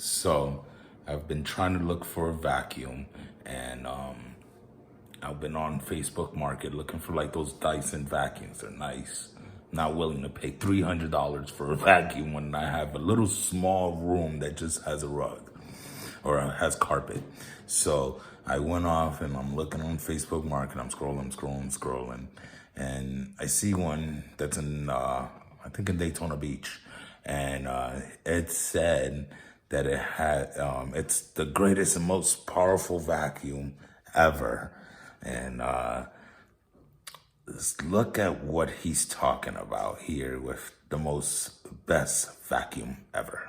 So I've been trying to look for a vacuum, and I've been on Facebook Market looking for like those Dyson vacuums. They're nice. Not willing to pay $300 for a vacuum when I have a little small room that just has a rug or has carpet. So I went off and I'm looking on Facebook Market. I'm scrolling, and I see one that's in I think in Daytona Beach, and it said that it had it's the greatest and most powerful vacuum ever, and let's look at what he's talking about here with the most best vacuum ever.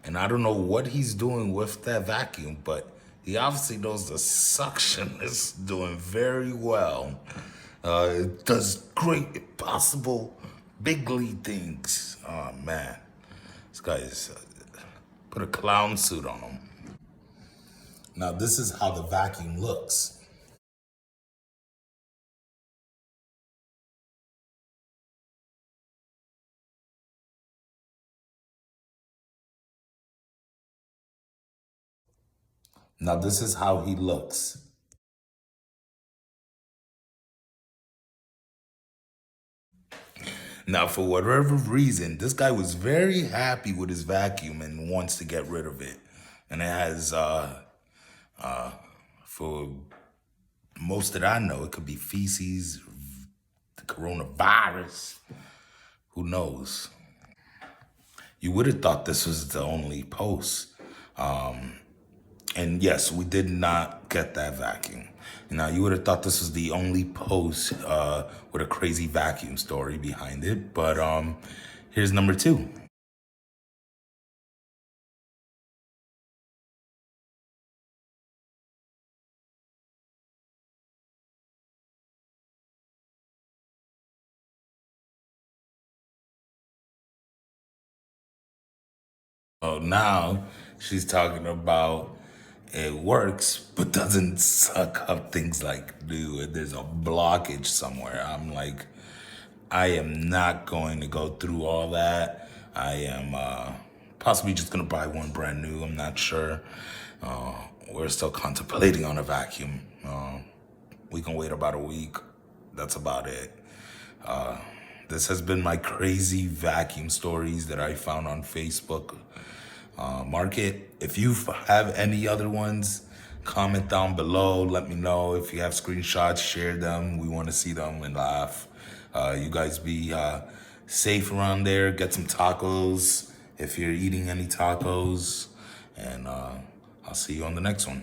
And I don't know what he's doing with that vacuum, but he obviously knows the suction is doing very well. It does great, possible, big league things. Oh man, this guy is put a clown suit on him. Now this is how the vacuum looks. Now this is how he looks. Now, for whatever reason, this guy was very happy with his vacuum and wants to get rid of it. And it has, for most that I know, it could be feces, the coronavirus. Who knows? You would have thought this was the only post. And yes, we did not get that vacuum. Now, you would have thought this was the only post with a crazy vacuum story behind it. But here's number two. Oh, now she's talking about it works, but doesn't suck up things like do. There's a blockage somewhere. I'm like, I am not going to go through all that. I am possibly just gonna buy one brand new. I'm not sure. We're still contemplating on a vacuum. We can wait about a week. That's about it. This has been my crazy vacuum stories that I found on Facebook Market. If you have any other ones, comment down below. Let me know. If you have screenshots, share them. We want to see them and laugh. You guys be safe around there. Get some tacos if you're eating any tacos. And I'll see you on the next one.